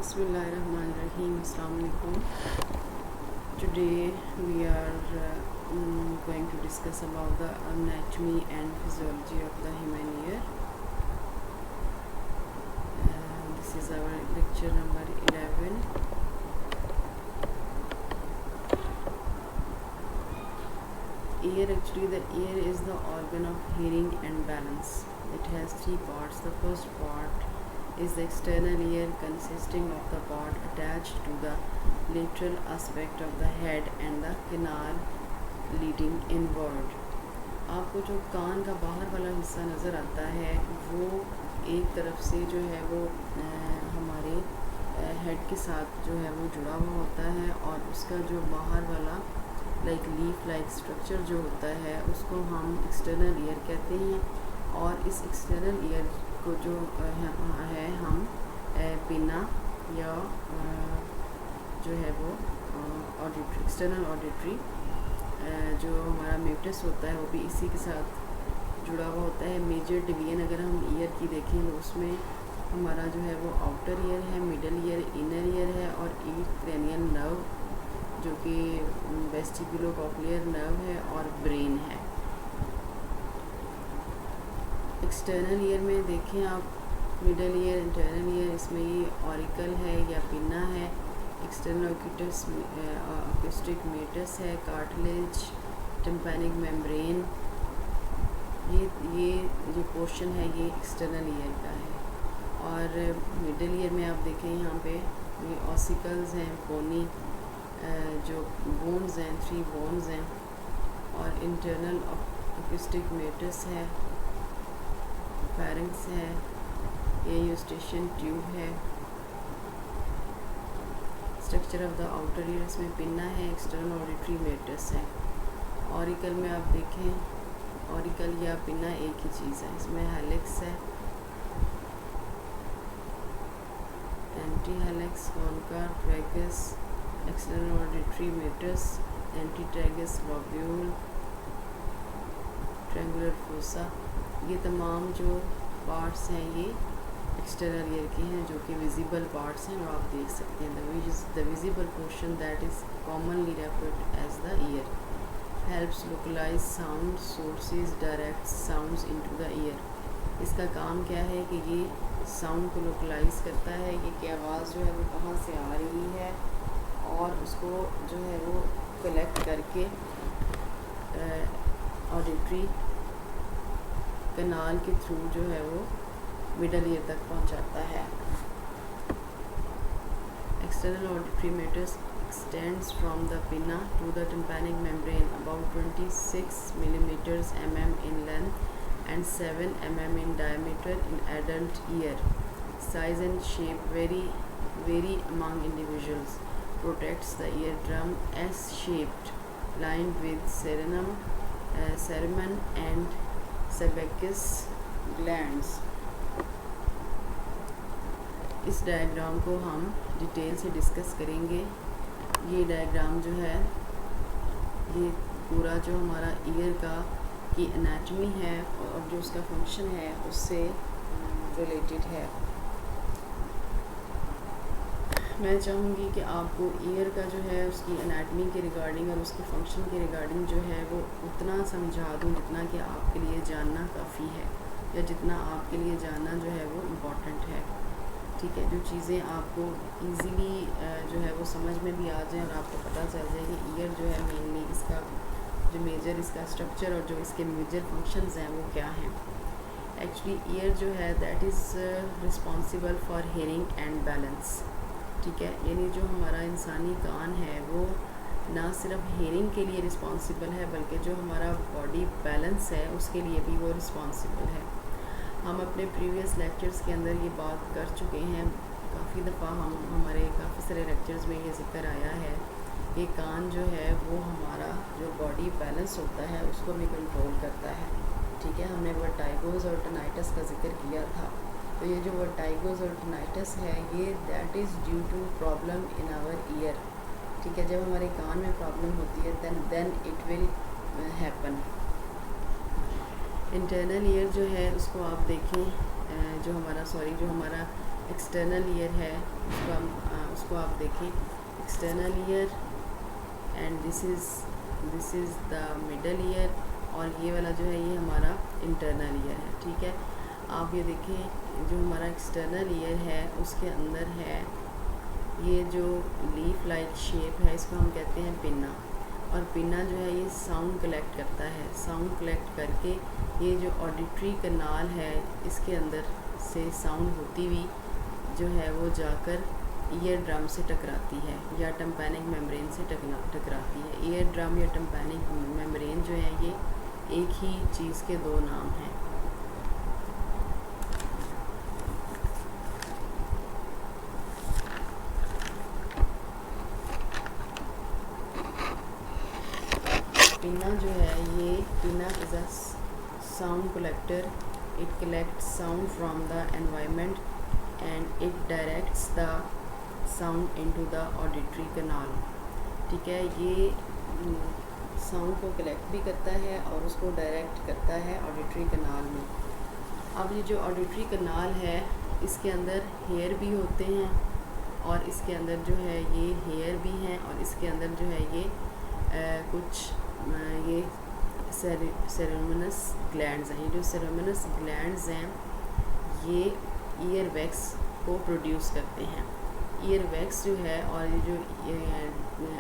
Bismillahirrahmanirrahim. Assalamu alaikum. Today we are going to discuss about the anatomy and physiology of the human ear. This is our lecture number 11. The ear is the organ of hearing and balance. It has three parts. The first part is the external ear, consisting of the part attached to the lateral aspect of the head and the canal leading inward. आपको जो कान का बाहर वाला हिस्सा नज़र आता है वो एक तरफ से जो है वो हमारे हेड के साथ जो है वो जुड़ा हुआ होता है, और उसका जो बाहर वाला लीफ लाइक स्ट्रक्चर जो होता है उसको हम एक्सटर्नल ईयर कहते हैं। और इस एक्सटर्नल ईयर को जो है हम पिना या जो है वो ऑडिटरी एक्सटर्नल ऑडिटरी जो हमारा म्यूटस होता है वो भी इसी के साथ जुड़ा हुआ होता है। मेजर डिवीजन अगर हम ईयर की देखें तो उसमें हमारा जो है वो आउटर ईयर है, मिडल ईयर, इनर ईयर है और एक क्रेनियल नर्व जो कि वेस्टिबुलोकॉक्लियर नर्व है और ब्रेन है। एक्सटर्नल ईयर में देखें आप, मिडल ईयर, इंटरनल ईयर, इसमें ये ऑरिकल है या पिना है, एक्सटर्नल अक्यूस्टिक मेटस है, कार्टिलेज, टिम्पैनिक मेम्ब्रेन, ये जो पोर्शन है ये एक्सटर्नल ईयर का है। और मिडल ईयर में आप देखें यहाँ पे ये ऑसिकल्स हैं, बोनी जो बोन्स हैं, 3 बोन्स हैं, और इंटरनल अक्यूस्टिक मेटस है, फेरिंक्स है, ये यूस्टेशियन ट्यूब है। Structure of the outer ear, इसमें पिन्ना है, एक्सटर्नल ऑडिटरी मेटस है। ऑरिकल में आप देखें, ऑरिकल या पिन्ना एक ही चीज़ है। इसमें हेलिक्स है, anti helix, concha, tragus, external auditory meatus, anti tragus lobule, triangular fossa. ये तमाम जो पार्ट्स हैं ये एक्सटर्नल ईयर के हैं, जो कि विजिबल पार्ट्स हैं और आप देख सकते हैं। The visible portion that is commonly referred as the ear helps localize sound sources, direct sounds into the ear. इसका काम क्या है कि ये साउंड को लोकलाइज करता है कि आवाज़ जो है वो कहाँ से आ रही है, और उसको जो है वो कलेक्ट करके ऑडिटरी कनाल के थ्रू जो है वो मिडल ईयर तक पहुंचाता है। External auditory meatus extends from the pinna to the tympanic membrane about 26 millimeters in length and 7 in diameter in adult ear. Size and shape vary among individuals. Protects the eardrum, S-shaped, lined with cerumen and sebaceous glands. इस diagram को हम detail से discuss करेंगे। ये diagram जो है ये पूरा जो हमारा ईयर का की एनाटमी है और जो उसका फंक्शन है उससे रिलेटेड है। मैं चाहूँगी कि आपको ईयर का जो है उसकी एनाटमी के रिगार्डिंग और उसके फंक्शन के रिगार्डिंग जो है वो उतना समझा दूँ जितना कि आपके लिए जानना काफ़ी है, या जितना आपके लिए जानना जो है वो इम्पॉर्टेंट है। ठीक है, जो चीज़ें आपको इजीली जो है वो समझ में भी आ जाए और आपको पता चल जाए कि ईयर जो है मेनली इसका जो मेजर इसका स्ट्रक्चर और जो इसके मेजर फंक्शंस हैं वो क्या हैं। एक्चुअली ईयर जो है that is responsible for hearing and balance. ठीक है, यानी जो हमारा इंसानी कान है वो ना सिर्फ हियरिंग के लिए रिस्पॉन्सिबल है बल्कि जो हमारा बॉडी बैलेंस है उसके लिए भी वो रिस्पॉन्सिबल है। हम अपने प्रीवियस लेक्चर्स के अंदर ये बात कर चुके हैं, काफ़ी दफ़ा हमारे काफ़ी सारे लेक्चर्स में ये जिक्र आया है कि कान जो है वो हमारा जो बॉडी बैलेंस होता है उसको भी कंट्रोल करता है। ठीक है, हमने वर्टाइगोस और टिनाइटस का जिक्र किया था। तो ये जो वर्टाइगोस और टिनाइटस है ये that is due to problem in our ear. ठीक है, जब हमारे कान में प्रॉब्लम होती है then it will happen. Internal ear जो है उसको आप देखें, जो हमारा एक्सटर्नल ईयर है, उसको आप देखें, external ear and this is the middle year, और ये वाला जो है ये हमारा इंटरनल ईयर है। ठीक है, आप ये देखें जो हमारा एक्सटर्नल ईयर है उसके अंदर है ये जो लीफ लाइक शेप है, इसको हम कहते हैं पिन्ना। और पिन्ना जो है ये साउंड कलेक्ट करता है, साउंड कलेक्ट करके ये जो ऑडिटरी कनाल है इसके अंदर से साउंड होती हुई जो है वो जाकर ईयर ड्रम से टकराती है या टिम्पैनिक मेम्ब्रेन से टकराती है। ईयर ड्रम या टिम्पैनिक मेम्ब्रेन जो है ये एक ही चीज़ के दो नाम हैं। पिन्ना जो है ये pinna is a sound collector, it collect sound from the environment and it directs the sound into the auditory canal. ठीक है, ये साउंड को कलेक्ट भी करता है और उसको डायरेक्ट करता है ऑडिटरी कनाल में। अब ये जो ऑडिटरी कनाल है इसके अंदर हेयर भी होते हैं और इसके अंदर जो है ये हेयर भी हैं और इसके अंदर जो है ये कुछ ये सेरेमनस ग्लैंड्स हैं। ये जो सेरेमनस ग्लैंड्स हैं ये ईयर वैक्स को प्रोड्यूस करते हैं। ईयर वैक्स जो है और ये जो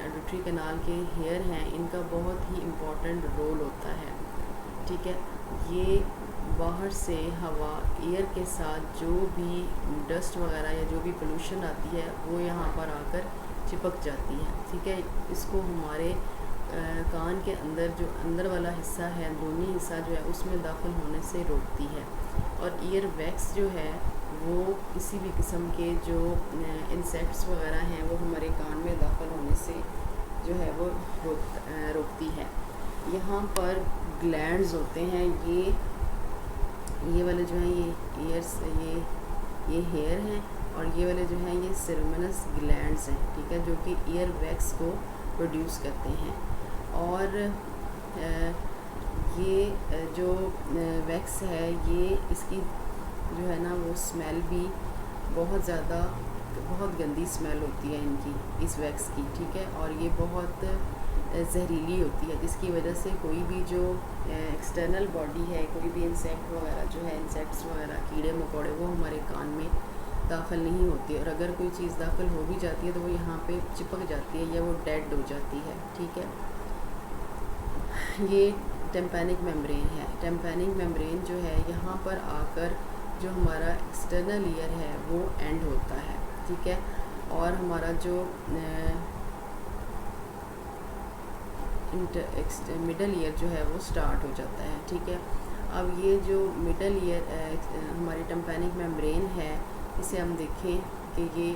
ऑडिटरी कनाल के हेयर हैं इनका बहुत ही इम्पोर्टेंट रोल होता है। ठीक है, ये बाहर से हवा एयर के साथ जो भी डस्ट वगैरह या जो भी पोल्यूशन आती है वो यहाँ पर आकर चिपक जाती है। ठीक है, इसको हमारे कान के अंदर जो अंदर वाला हिस्सा है, अंदरूनी हिस्सा जो है उसमें दाखिल होने से रोकती है। और ईयर वैक्स जो है वो किसी भी किस्म के जो इंसेक्ट्स वगैरह हैं वो हमारे कान में दाखिल होने से जो है वो रोकती है। यहाँ पर ग्लैंड्स होते हैं, ये वाले जो हैं ये ईयर्स, ये हेयर हैं और ये वाले जो हैं ये सेरेमनस ग्लैंड्स हैं। ठीक है, जो कि ईयर वैक्स को प्रोड्यूस करते हैं। और ये जो वैक्स है ये इसकी जो है ना वो स्मेल भी बहुत गंदी स्मेल होती है इनकी, इस वैक्स की। ठीक है, और ये बहुत जहरीली होती है जिसकी वजह से कोई भी जो एक्सटर्नल बॉडी है, कोई भी इंसेक्ट वगैरह जो है, इंसेक्ट्स वगैरह कीड़े मकोड़े वो हमारे कान में दाखिल नहीं होती है। और अगर कोई चीज़ दाखिल हो भी जाती है तो वो यहाँ पे चिपक जाती है या वो डेड हो जाती है। ठीक है, ये टिम्पैनिक मेम्ब्रेन है। टिम्पैनिक मेम्ब्रेन जो है यहाँ पर आकर जो हमारा एक्सटर्नल ईयर है वो एंड होता है। ठीक है, और हमारा जो मिडल ईयर जो है वो स्टार्ट हो जाता है। ठीक है, अब ये जो मिडल ईयर हमारी टिम्पैनिक मेम्ब्रेन है इसे हम देखें कि ये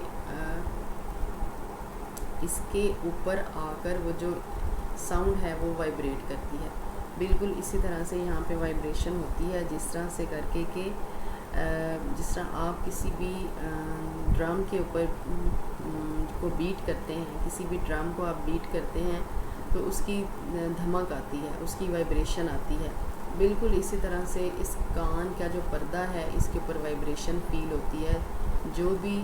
इसके ऊपर आकर वो जो साउंड है वो वाइब्रेट करती है। बिल्कुल इसी तरह से यहाँ पे वाइब्रेशन होती है जिस तरह से करके कि जिस तरह आप किसी भी ड्रम के ऊपर को बीट करते हैं, किसी भी ड्रम को आप बीट करते हैं तो उसकी धमक आती है, उसकी वाइब्रेशन आती है। बिल्कुल इसी तरह से इस कान का जो पर्दा है इसके ऊपर वाइब्रेशन फील होती है। जो भी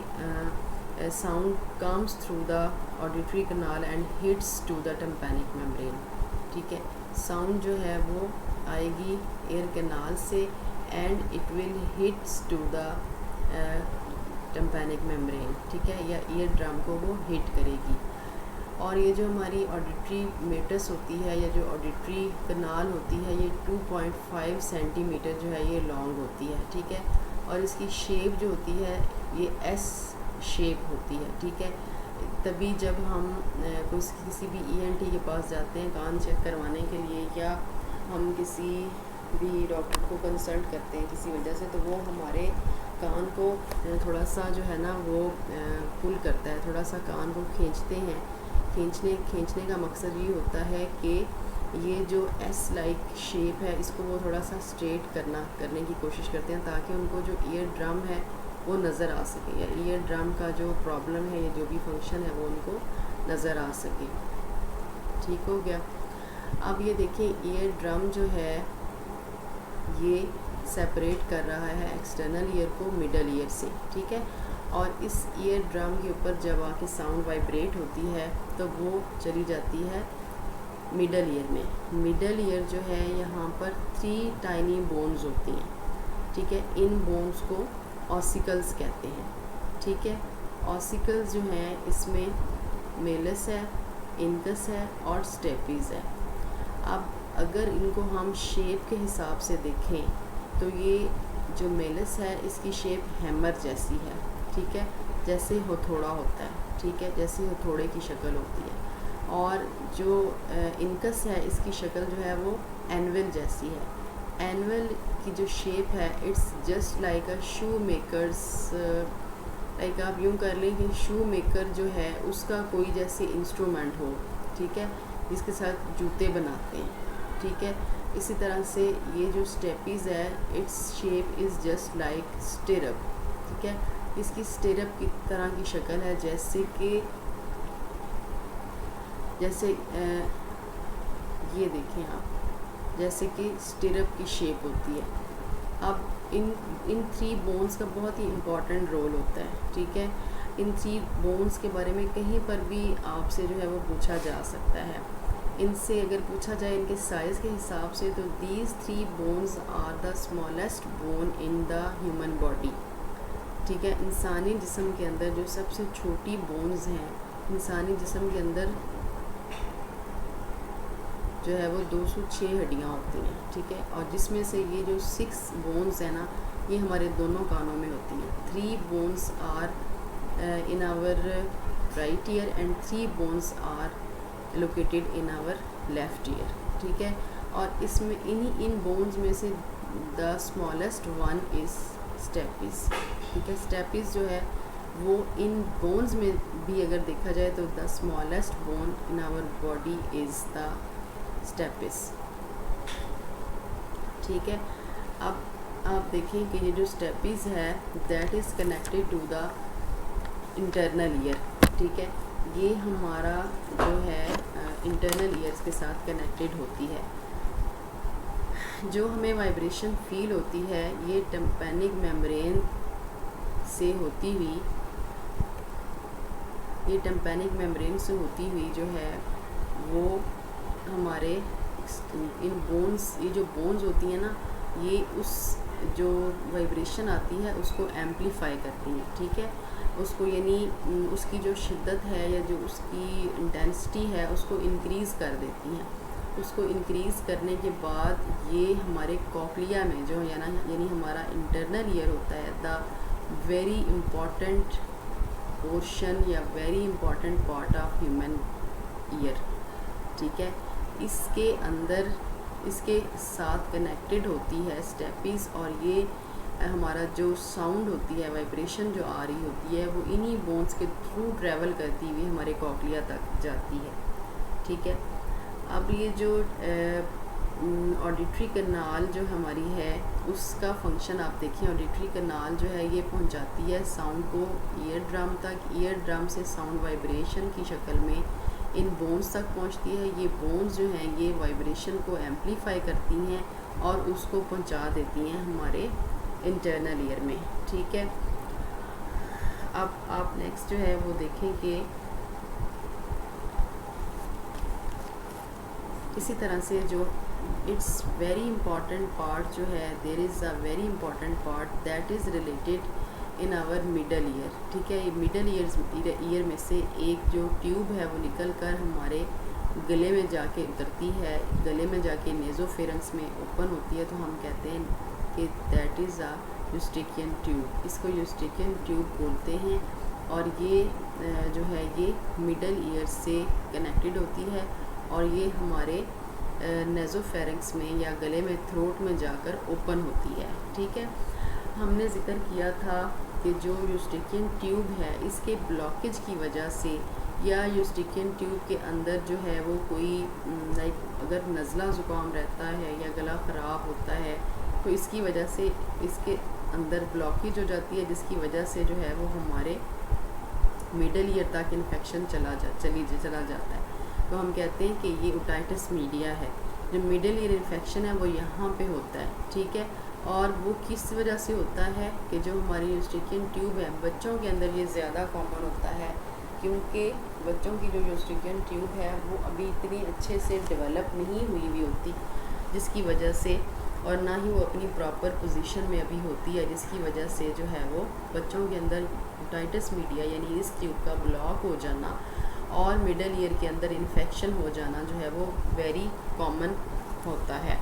sound comes through the auditory canal and hits to the tympanic membrane. ठीक है, साउंड जो है वो आएगी एयर कनाल से and it will hits to the tympanic membrane. ठीक है, या ईयर ड्रम को वो हिट करेगी। और ये जो हमारी ऑडिटरी मेटस होती है या जो ऑडिटरी कनाल होती है ये 2.5 सेंटीमीटर जो है ये लॉन्ग होती है। ठीक है, और इसकी शेप जो होती है ये एस शेप होती है। ठीक है, तभी जब हम किसी भी ENT के पास जाते हैं कान चेक करवाने के लिए या हम किसी भी डॉक्टर को कंसल्ट करते हैं किसी वजह से, तो वो हमारे कान को थोड़ा सा जो है ना वो पुल करता है, थोड़ा सा कान को खींचते हैं। खींचने का मकसद ये होता है कि ये जो एस लाइक शेप है इसको वो थोड़ा सा स्ट्रेट करने की कोशिश करते हैं ताकि उनको जो ईयर ड्रम है वो नज़र आ सके, या ईयर ड्रम का जो प्रॉब्लम है या जो भी फंक्शन है वो उनको नज़र आ सके। ठीक हो गया। अब ये देखिए ईयर ड्रम जो है ये सेपरेट कर रहा है एक्सटर्नल ईयर को मिडल ईयर से। ठीक है, और इस ईयर ड्रम के ऊपर जब आके साउंड वाइब्रेट होती है तो वो चली जाती है मिडल ईयर में। मिडल ईयर जो है यहाँ पर 3 टाइनी बोन्स होती हैं, ठीक है। इन बोन्स को ऑसिकल्स कहते हैं, ठीक है। ऑसिकल्स जो हैं इसमें मेलस है, इनकस है और स्टेपीज़ है। अब अगर इनको हम शेप के हिसाब से देखें तो ये जो मेलस है इसकी शेप हैमर जैसी है, ठीक है, जैसे हथौड़ा होता है, ठीक है, जैसे हथौड़े की शक्ल होती है। और जो इनकस है इसकी शक्ल जो है वो एनवल जैसी है। एनवल की जो शेप है it's just like a shoe makers, like आप यूँ कर लें कि शू मेकर जो है उसका कोई जैसे इंस्ट्रूमेंट हो, ठीक है, जिसके साथ जूते बनाते हैं, ठीक है। इसी तरह से ये जो स्टेपीज़ है its shape is just like stirrup, ठीक है। इसकी स्टिरअप की तरह की शक्ल है, जैसे ये देखें आप, जैसे कि स्टिरअप की शेप होती है। अब इन 3 बोन्स का बहुत ही इम्पॉर्टेंट रोल होता है, ठीक है। इन 3 बोन्स के बारे में कहीं पर भी आपसे जो है वो पूछा जा सकता है। इनसे अगर पूछा जाए इनके साइज़ के हिसाब से तो these 3 bones are the smallest bone in the human body, ठीक है। इंसानी जिस्म के अंदर जो सबसे छोटी बोन्स हैं, इंसानी जिस्म के अंदर जो है वो 206 हड्डियाँ होती हैं, ठीक है। और जिसमें से ये जो 6 बोन्स है ना ये हमारे दोनों कानों में होती हैं। 3 bones are in our right ear and 3 bones are located in our left ear, ठीक है। और इसमें इन बोन्स में से the smallest one is stapes, ठीक है। स्टेपीज़ जो है वो इन बोन्स में भी अगर देखा जाए तो the smallest bone in our body is the stapes, ठीक है। अब आप देखें कि ये जो स्टेपीज़ है that is connected to the internal ear, ठीक है। ये हमारा जो है इंटरनल ईयर्स के साथ कनेक्टेड होती है। जो हमें वाइब्रेशन फील होती है ये टिम्पैनिक मेम्ब्रेन से होती हुई, ये टिम्पैनिक मेम्ब्रेन से होती हुई जो है वो हमारे इन बोन्स, ये जो बोन्स होती हैं ना ये उस जो वाइब्रेशन आती है उसको एम्पलीफाई करती हैं, ठीक है। उसको यानी उसकी जो शिद्दत है या जो उसकी इंटेंसिटी है उसको इंक्रीज़ कर देती हैं। उसको इंक्रीज़ करने के बाद ये हमारे कॉक्लिया में जो है ना यानी हमारा इंटरनल ईयर होता है द वेरी इम्पॉर्टेंट पोर्शन या very important part of human ear, ठीक है। इसके अंदर इसके साथ कनेक्टेड होती है स्टेपीज़ और ये हमारा जो साउंड होती है वाइब्रेशन जो आ रही होती है वो इन्हीं बोन्स के थ्रू ट्रैवल करती हुई हमारे कॉक्लिया तक जाती है, ठीक है। अब ये जो ऑडिटरी कनाल जो हमारी है उसका फंक्शन आप देखिए। ऑडिटरी कनाल जो है ये पहुंचाती है साउंड को ईयर ड्रम तक। ईयर ड्रम से साउंड वाइब्रेशन की शक्ल में इन बोन्स तक पहुंचती है। ये बोन्स जो हैं ये वाइब्रेशन को एम्पलीफाई करती हैं और उसको पहुंचा देती हैं हमारे इंटरनल ईयर में, ठीक है। अब आप नेक्स्ट जो है वो देखें कि इसी तरह से जो इट्स वेरी इम्पॉर्टेंट पार्ट जो है there is a very important part that is related in our middle ear, ठीक है। ये मिडल ईयर में से एक जो ट्यूब है वो निकल कर हमारे गले में जाके उतरती है, गले में जाके नेज़ोफेरेंक्स में ओपन होती है, तो हम कहते हैं कि दैट इज़ अ यूस्ट्रिकियन ट्यूब। इसको यूस्ट्रिकियन ट्यूब बोलते हैं और ये जो है ये मिडल ईयर से कनेक्टेड होती है और ये हमारे नेज़ोफेरेंक्स में या गले में थ्रोट में जाकर ओपन होती है, ठीक है। हमने ज़िक्र किया था कि जो यूस्ट्रिकियन ट्यूब है इसके ब्लॉकेज की वजह से या यूस्ट्रिकियन ट्यूब के अंदर जो है वो कोई लाइक अगर नज़ला ज़ुकाम रहता है या गला ख़राब होता है तो इसकी वजह से इसके अंदर ब्लॉकेज हो जाती है, जिसकी वजह से जो है वो हमारे मिडल ईयर तक इन्फेक्शन चला जाता है। तो हम कहते हैं कि ये ओटाइटिस मीडिया है। जो मिडल ईयर इन्फेक्शन है वो यहाँ पे होता है, ठीक है। और वो किस वजह से होता है कि जो हमारी यूस्ट्रिकियन ट्यूब है बच्चों के अंदर ये ज़्यादा कॉमन होता है, क्योंकि बच्चों की जो यूस्ट्रिकियन ट्यूब है वो अभी इतनी अच्छे से डेवलप नहीं हुई होती, जिसकी वजह से, और ना ही वो अपनी प्रॉपर पोजीशन में अभी होती है, जिसकी वजह से जो है वो बच्चों के अंदर ओटाइटिस मीडिया यानी इस ट्यूब का ब्लॉक हो जाना और मिडल ईयर के अंदर इन्फेक्शन हो जाना जो है वो वेरी कॉमन होता है।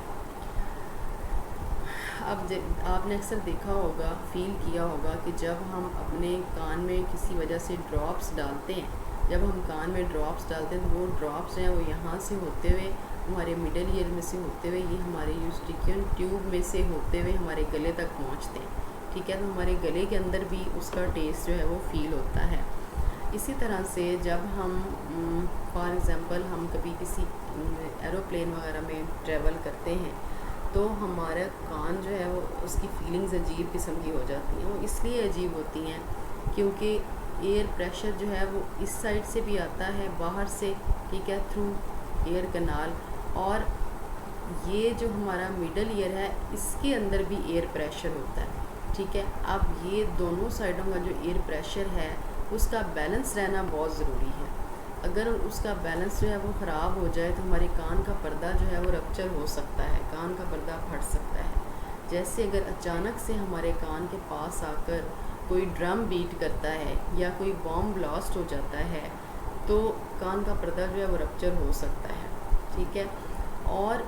अब आपने अक्सर देखा होगा, फील किया होगा कि जब हम अपने कान में किसी वजह से ड्रॉप्स डालते हैं, जब हम कान में ड्रॉप्स डालते हैं तो वो ड्रॉप्स हैं वो यहाँ से होते हुए हमारे मिडल ईयर में से होते हुए ये हमारे यूस्ट्रिकियन ट्यूब में से होते हुए हमारे गले तक पहुँचते हैं। ठीक है, तो हमारे गले के अंदर भी उसका टेस्ट जो है वो फील होता है। इसी तरह से जब हम फॉर एग्ज़ाम्पल हम कभी किसी एरोप्लेन वगैरह में ट्रैवल करते हैं तो हमारा कान जो है वो उसकी फीलिंग्स अजीब किस्म की हो जाती हैं। वो इसलिए अजीब होती हैं क्योंकि एयर प्रेशर जो है वो इस साइड से भी आता है बाहर से, ठीक है, थ्रू एयर कनाल, और ये जो हमारा मिडल ईयर है इसके अंदर भी एयर प्रेशर होता है। ठीक है, अब ये दोनों साइडों का जो एयर प्रेशर है उसका बैलेंस रहना बहुत ज़रूरी है। अगर उसका बैलेंस जो है वो ख़राब हो जाए तो हमारे कान का पर्दा जो है वो रप्चर हो सकता है, कान का पर्दा फट सकता है। जैसे अगर अचानक से हमारे कान के पास आकर कोई ड्रम बीट करता है या कोई बॉम्ब ब्लास्ट हो जाता है तो कान का पर्दा जो है वो रप्चर हो सकता है। ठीक है, और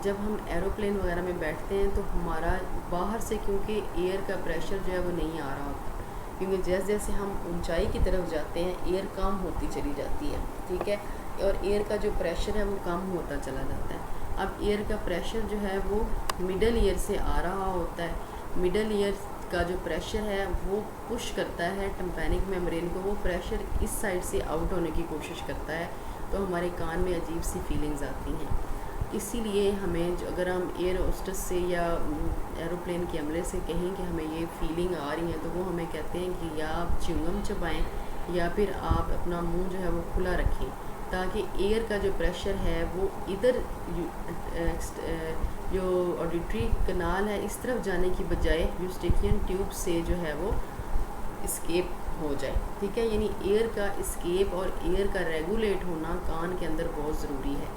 जब हम एरोप्लेन वगैरह में बैठते हैं तो हमारा बाहर से क्योंकि एयर का प्रेशर जो है वो नहीं आ रहा होता, क्योंकि जैसे जैसे हम ऊंचाई की तरफ जाते हैं एयर कम होती चली जाती है। ठीक है, और एयर का जो प्रेशर है वो कम होता चला जाता है। अब एयर का प्रेशर जो है वो मिडल ईयर से आ रहा होता है, मिडल ईयर का जो प्रेशर है वो पुश करता है टिम्पैनिक मेम्ब्रेन को, वो प्रेशर इस साइड से आउट होने की कोशिश करता है, तो हमारे कान में अजीब सी फीलिंग्स आती हैं। इसीलिए हमें अगर हम एयर होस्टेस से या एरोप्लेन के अमले से कहें कि हमें ये फीलिंग आ रही है तो वो हमें कहते हैं कि या आप च्युइंगम चबाएं या फिर आप अपना मुंह जो है वो खुला रखें, ताकि एयर का जो प्रेशर है वो इधर जो ऑडिटरी कनाल है इस तरफ जाने की बजाय यूस्ट्रिकियन ट्यूब से जो है वो इस्केप हो जाए। ठीक है, यानी एयर का इस्केप और एयर का रेगुलेट होना कान के अंदर बहुत ज़रूरी है।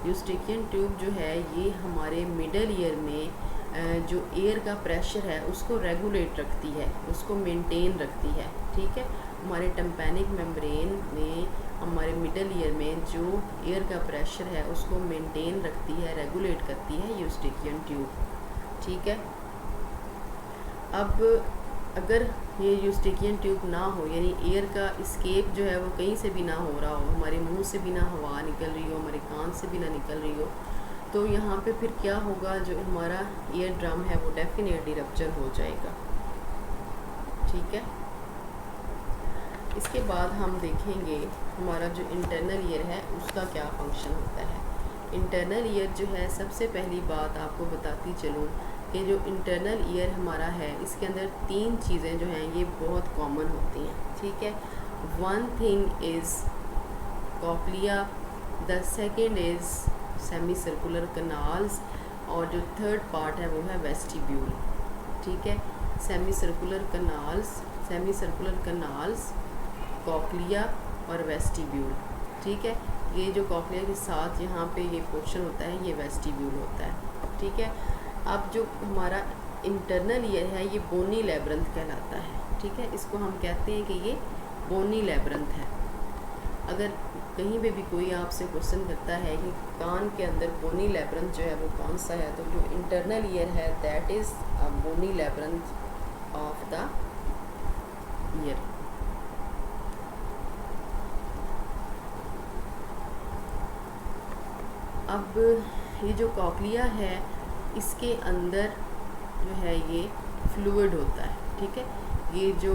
यूस्ट्रिकियन ट्यूब जो है ये हमारे मिडल ईयर में जो एयर का प्रेशर है उसको रेगुलेट रखती है, उसको मेंटेन रखती है। ठीक है, हमारे टिम्पैनिक मेम्ब्रेन में हमारे मिडल ईयर में जो एयर का प्रेशर है उसको मेंटेन रखती है, रेगुलेट करती है यूस्ट्रिकियन ट्यूब। ठीक है, अब अगर ये यूस्ट्रिकियन ट्यूब ना हो, यानी एयर का इस्केप जो है वो कहीं से भी ना हो रहा हो, हमारे मुंह से भी ना हवा निकल रही हो, हमारे कान से भी ना निकल रही हो, तो यहाँ पे फिर क्या होगा, जो हमारा ईयर ड्रम है वो डेफिनेटली रप्चर हो जाएगा। ठीक है, इसके बाद हम देखेंगे हमारा जो इंटरनल ईयर है उसका क्या फंक्शन होता है। इंटरनल ईयर जो है, सबसे पहली बात आपको बताती चलूँ कि जो इंटरनल ईयर हमारा है इसके अंदर 3 चीज़ें जो हैं ये बहुत कॉमन होती हैं। ठीक है, one thing is cochlea, the second is semi circular canals, और जो थर्ड पार्ट है वो है वेस्टिब्यूल। ठीक है, सेमी सर्कुलर कनाल्स, कॉक्लिया और वेस्टिब्यूल। ठीक है, ये जो कॉक्लिया के साथ यहाँ पे ये पोर्शन होता है ये वेस्टिब्यूल होता है। ठीक है, अब जो हमारा इंटरनल ईयर है ये बोनी लेब्रंथ कहलाता है। ठीक है, इसको हम कहते हैं कि ये बोनी लेब्रंथ है। अगर कहीं पे भी कोई आपसे क्वेश्चन करता है कि कान के अंदर बोनी लेब्रंथ जो है वो कौन सा है, तो जो इंटरनल ईयर है that is a bony labyrinth of the ear. अब ये जो कॉक्लिया है इसके अंदर जो है ये फ्लूइड होता है। ठीक है, ये जो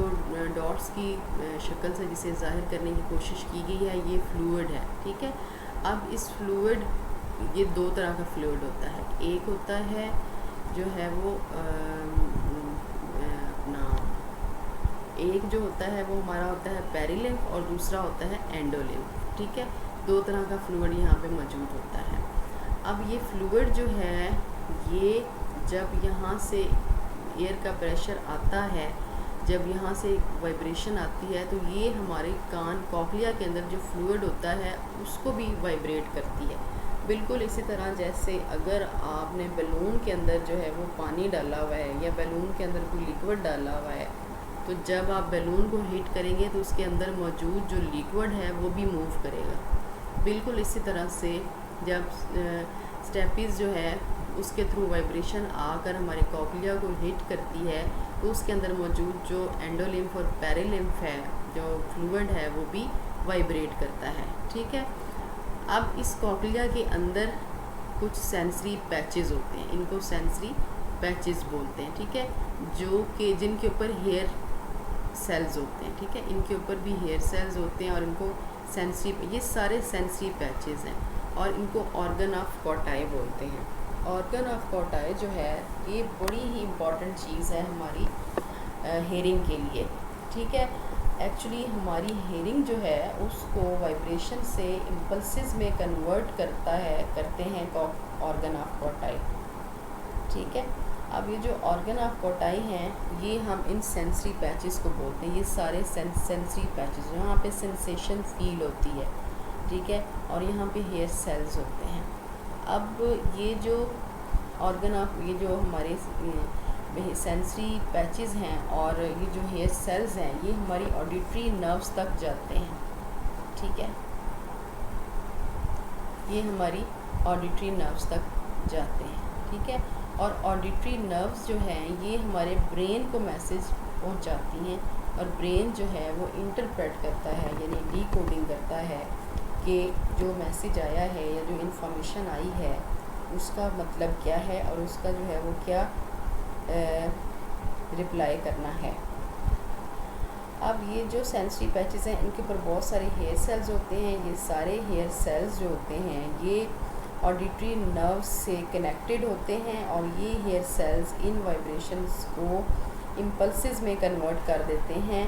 डॉट्स की शक्ल से जिसे ज़ाहिर करने की कोशिश की गई है ये फ्लूइड है। ठीक है, अब इस फ्लूइड, ये 2 तरह का फ्लूइड होता है, एक होता है जो है वो अपना एक जो होता है वो हमारा होता है पेरिलिम्फ और दूसरा होता है एंडोलिम्फ। ठीक है, 2 तरह का फ्लूइड यहाँ पे मौजूद होता है। अब ये फ्लूइड जो है ये जब यहाँ से एयर का प्रेशर आता है, जब यहाँ से वाइब्रेशन आती है, तो ये हमारे कान कॉक्लिया के अंदर जो फ्लूइड होता है उसको भी वाइब्रेट करती है। बिल्कुल इसी तरह जैसे अगर आपने बैलून के अंदर जो है वो पानी डाला हुआ है या बैलून के अंदर कोई लिक्विड डाला हुआ है, तो जब आप बैलून को हीट करेंगे तो उसके अंदर मौजूद जो लिक्विड है वो भी मूव करेगा। बिल्कुल इसी तरह से जब स्टेपीज़ जो है उसके थ्रू वाइब्रेशन आकर हमारे कॉक्लिया को हिट करती है, तो उसके अंदर मौजूद जो एंडोलिम्फ और पेरिलिम्फ है, जो फ्लूइड है, वो भी वाइब्रेट करता है। ठीक है। अब इस कॉक्लिया के अंदर कुछ सेंसरी पैचेस होते हैं, इनको सेंसरी पैचेस बोलते हैं। ठीक है। जो कि जिनके ऊपर हेयर सेल्स होते हैं। ठीक है। इनके ऊपर भी हेयर सेल्स होते हैं और इनको सेंसरी, ये सारे सेंसरी पैचेस हैं और इनको ऑर्गन ऑफ कॉटाई बोलते हैं। ऑर्गन ऑफ कॉटाई जो है ये बड़ी ही इम्पॉर्टेंट चीज़ है हमारी हेयरिंग के लिए। ठीक है। एक्चुअली हमारी हेयरिंग जो है उसको वाइब्रेशन से इम्पल्सेस में कन्वर्ट करते हैं ऑर्गन ऑफ कॉटाई। ठीक है। अब ये जो ऑर्गन ऑफ कॉटाई हैं, ये हम इन सेंसरी पैचेस को बोलते हैं। ये सारे सेंसरी पैचेस यहाँ पे सेंसेशन फील होती है। ठीक है। और यहाँ पे हेयर सेल्स होते हैं। अब ये जो ऑर्गन ऑफ, ये जो हमारे सेंसरी पैचेस हैं और ये जो हेयर सेल्स हैं, ये हमारी ऑडिटरी नर्व्स तक जाते हैं। ठीक है। ये हमारी ऑडिटरी नर्व्स तक जाते हैं। ठीक है। और ऑडिटरी नर्व्स जो हैं ये हमारे ब्रेन को मैसेज पहुंचाती हैं और ब्रेन जो है वो इंटरप्रेट करता है, यानी डिकोडिंग करता है कि जो मैसेज आया है या जो इन्फॉर्मेशन आई है उसका मतलब क्या है और उसका जो है वो क्या रिप्लाई करना है। अब ये जो सेंसरी पैचेस हैं इनके ऊपर बहुत सारे हेयर सेल्स होते हैं। ये सारे हेयर सेल्स जो होते हैं ये ऑडिटरी नर्व्स से कनेक्टेड होते हैं और ये हेयर सेल्स इन वाइब्रेशंस को इम्पल्सेस में कन्वर्ट कर देते हैं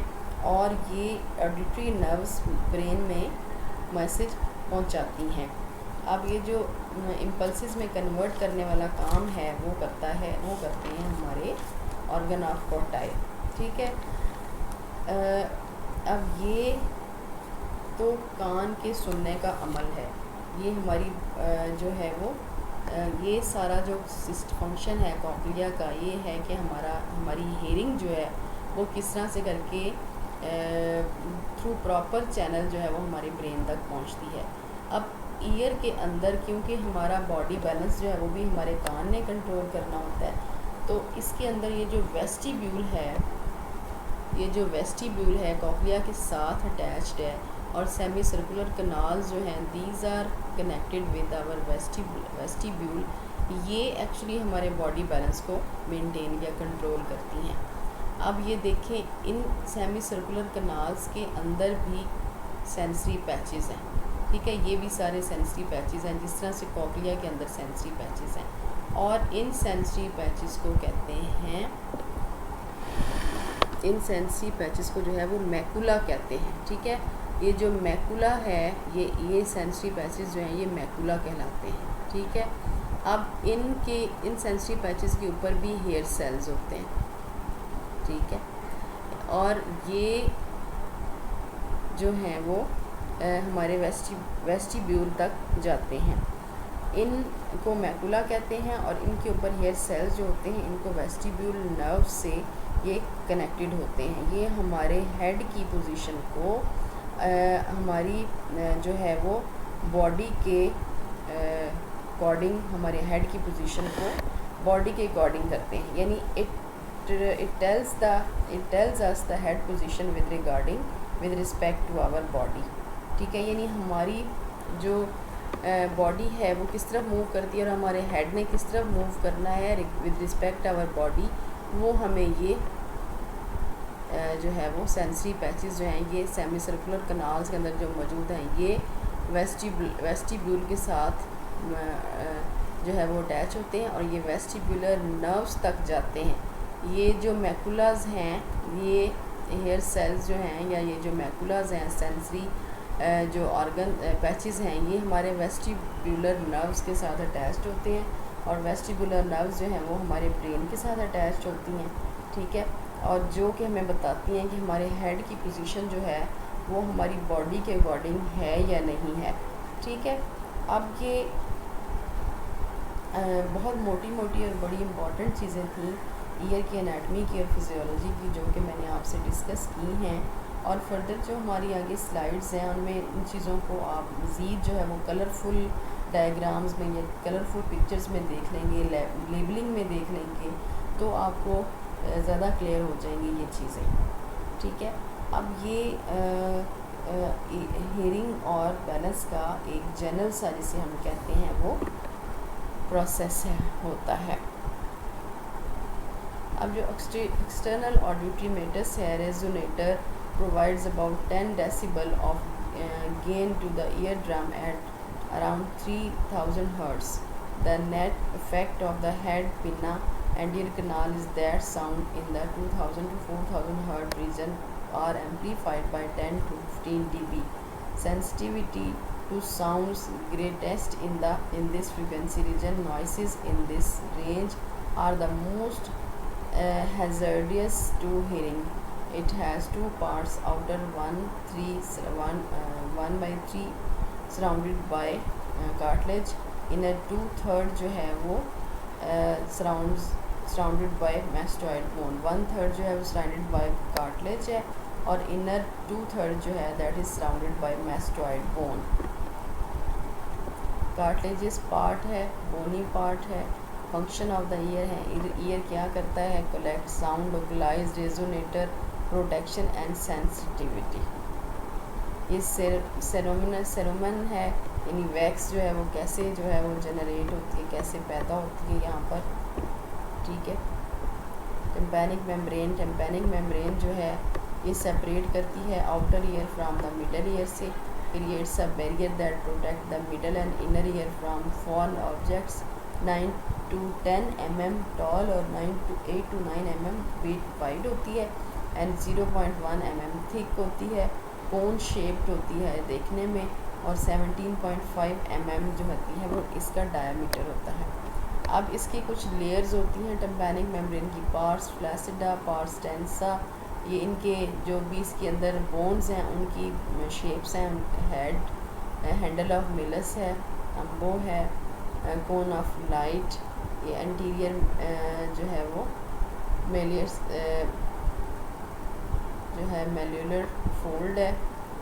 और ये ऑडिटरी नर्व्स ब्रेन में मैसेज पहुंचाती हैं। अब ये जो इम्पल्सेस में कन्वर्ट करने वाला काम है वो करते हैं हमारे ऑर्गन ऑफ कॉटाई। ठीक है। अब ये तो कान के सुनने का अमल है। ये हमारी जो है वो ये सारा जो फंक्शन है कॉक्लिया का, ये है कि हमारी हेयरिंग जो है वो किस तरह से करके थ्रू प्रॉपर चैनल जो है वो हमारे ब्रेन तक पहुंचती है। अब ईयर के अंदर क्योंकि हमारा बॉडी बैलेंस जो है वो भी हमारे कान ने कंट्रोल करना होता है, तो इसके अंदर ये जो वेस्टिब्यूल है कॉक्लिया के साथ अटैच्ड है और सेमी सर्कुलर कनाल्स जो हैं these are connected with our vestibule. ये एक्चुअली हमारे बॉडी बैलेंस को मेंटेन या कंट्रोल करती हैं। अब ये देखें, इन सेमी सर्कुलर कनाल्स के अंदर भी सेंसरी पैचेस हैं। ठीक है। ये भी सारे सेंसरी पैचेस हैं जिस तरह से कॉक्लिया के अंदर सेंसरी पैचेस हैं और इन सेंसरी पैचेस को कहते हैं, इन सेंसरी पैचेस को जो है वो मैकुला कहते हैं। ठीक है। ये जो मैकुला है ये सेंसरी पैचेस जो हैं ये मैकुला कहलाते हैं। ठीक है। अब इन सेंसरी पैचेस के ऊपर भी हेयर सेल्स होते हैं। ठीक है। और ये जो हैं वो हमारे वेस्टिब्यूल तक जाते हैं। इनको मैकुला कहते हैं और इनके ऊपर हेयर सेल्स जो होते हैं इनको वेस्टिब्यूल नर्व से ये कनेक्टेड होते हैं। ये हमारे हेड की पोजीशन को हमारी जो है वो बॉडी के अकॉर्डिंग, हमारे हेड की पोजीशन को बॉडी के अकॉर्डिंग करते हैं। यानी it tells us the head position with respect to our body. ठीक है। यानी हमारी जो बॉडी है वो किस तरफ मूव करती है और हमारे हेड ने किस तरफ मूव करना है विद रिस्पेक्ट आवर बॉडी, वो हमें ये जो है वो सेंसरी पैचेस जो हैं ये सेमी सर्कुलर कनाल्स के अंदर जो मौजूद हैं ये वेस्टिब्यूल के साथ जो है वो अटैच होते हैं और ये वेस्टिब्यूलर नर्व्स तक जाते हैं। ये जो मैकुलाज हैं, ये हेयर सेल्स जो हैं या ये जो मैकुलाज हैं सेंसरी जो ऑर्गन पैचेस हैं, ये हमारे वेस्टिब्यूलर नर्व्स के साथ अटैच्ड होते हैं और वेस्टिबुलर नर्व्स जो हैं वो हमारे ब्रेन के साथ अटैच होती हैं, ठीक है, और जो कि हमें बताती हैं कि हमारे हेड की पोजीशन जो है वो हमारी बॉडी के अकॉर्डिंग है या नहीं है, ठीक है। अब ये बहुत मोटी मोटी और बड़ी इम्पॉर्टेंट चीज़ें थी ईयर की एनाटमी की और फिजियोलॉजी की, जो कि मैंने आपसे डिस्कस की हैं, और फर्दर जो हमारी आगे स्लाइड्स हैं उनमें इन चीज़ों को आप मज़ीद जो है वो कलरफुल डायग्राम्स में या कलरफुल पिक्चर्स में देख लेंगे, लेबलिंग में देख लेंगे, तो आपको ज़्यादा क्लियर हो जाएंगी ये चीज़ें, ठीक है। अब ये हियरिंग और बैलेंस का एक जनरल सा जिसे हम कहते हैं वो प्रोसेस है, होता है। अब जो एक्सटर्नल ऑडिटरी मेटर्स है, resonator provides about 10 decibel of gain to the eardrum at around 3000 Hz. The net effect of the head, pinna and ear canal is that sound in the 2000 to 4000 Hz region are amplified by 10 to 15 dB. Sensitivity to sounds greatest in this frequency region. Noises in this range are the most hazardous to hearing. It has two parts, outer one by 3 surrounded by cartilage, inner 2/3 जो है वो surrounded by mastoid bone, 1/3 जो है वो surrounded by cartilage है, और inner 2/3 जो है that is surrounded by mastoid bone. cartilageous part है, bony part है, function of the ear है, ear क्या करता है, collect sound, localize, resonator, protection and sensitivity. ये सेरोमन है, यानी वैक्स जो है वो कैसे जो है वो जनरेट होती है, कैसे पैदा होती है यहाँ पर, ठीक है। टिम्पैनिक मेम्ब्रेन जो है ये सेपरेट करती है outer ear from the middle ear से, creates a barrier that protect the middle and inner ear from fall objects. 9 to 10 mm tall और 8 to 9 mm वाइड होती है एंड 0.1 mm थिक होती है, कोन शेप्ड होती है देखने में, और 17.5 mm जो होती है वो इसका डायमीटर होता है। अब इसकी कुछ लेयर्स होती हैं टिम्पैनिक मेम्ब्रेन की, पार्स फ्लैसिडा, पार्स टेंसा, ये इनके जो भी इसके अंदर बोन्स हैं उनकी शेप्स हैं। हेड, हैंडल ऑफ मिलस है, अम्बो है, कोन ऑफ लाइट, ये एंटीरियर जो है वो मेलियर्स जो है मेल्यूलर फोल्ड है,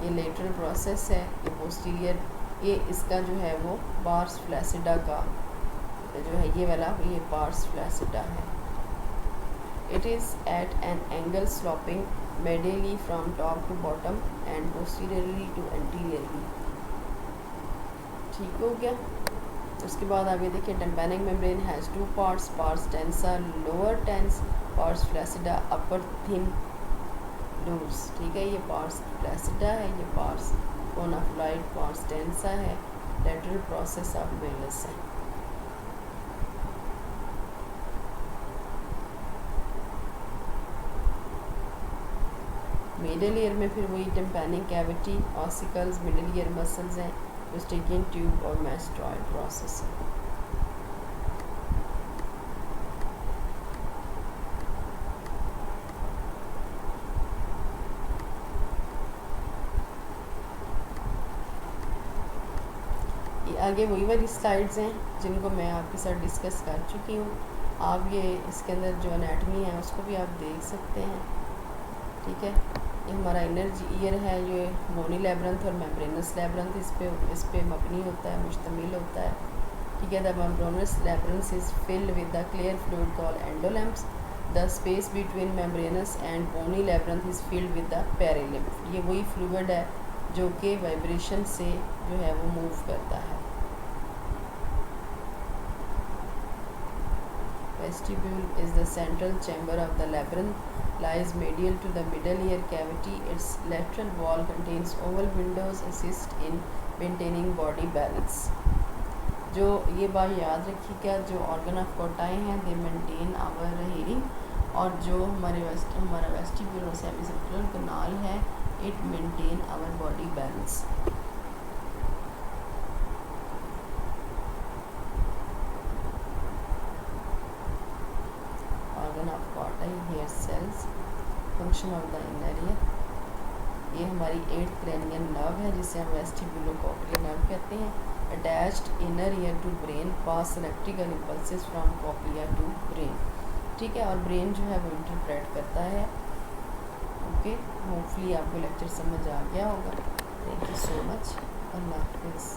ये लेटरल प्रोसेस है, ये पोस्टीरियर, ये इसका जो है वो पार्स फ्लैसिडा का जो है ये वाला ये पार्स फ्लैसिडा है। It is at an angle sloping medially from top to bottom and posteriorly to anteriorly, ठीक हो गया। उसके बाद आगे देखिए, tympanic membrane has 2 parts, pars tensa lower tense, pars flaccida upper thin loose, ठीक है। ये पार्स फ्लैसिडा है, ये pars cone of light, pars tensa है, लेटरल प्रोसेस ऑफ मेलस है। मिडल ईयर में फिर वही tympanic cavity, ossicles, middle ear muscles हैं, यूस्टेकियन ट्यूब और मैस्टॉइड प्रोसेस है। आगे वही वाली स्लाइड्स हैं जिनको मैं आपके साथ डिस्कस कर चुकी हूँ। आप ये इसके अंदर जो एनाटमी है उसको भी आप देख सकते हैं, ठीक है। ये हमारा इनर ईयर है, ये बोनी लैब्रंथ और मेम्ब्रेनस लैब्रंथ इस पे मबनी होता है, मुश्तमिल होता है, ठीक है। The membranous labyrinth is filled with the clear fluid called endolymphs. The space between membranous and bony labyrinth is filled with the perilymph. ये वही फ्लूइड है जो कि वाइब्रेशन से जो है वो मूव करता है। Vestibule is the central chamber of the labyrinth, lies medial to the middle ear cavity. Its lateral wall contains oval windows, assist in maintaining body balance. जो ये बात याद रखिएगा, जो ऑर्गन ऑफ कोटाई हैं दे मेंटेन आवर हेयरिंग, और जो हमारा वेस्टिब्यूल और सेमिसर्कुलर कनाल है it maintain our body balance. Portion of the inner ear. ये हमारी 8th क्रेनियल नर्व है जिसे हम वेस्टिबुलोकॉक्लियर नर्व कहते हैं। Attached inner ear to brain, pass electrical impulses from cochlea to brain. ठीक है, और ब्रेन जो है वो इंटरप्रेट करता है। ओके, होपफुली आपको लेक्चर समझ आ गया होगा। Thank you so much. अल्लाह हाफिज़।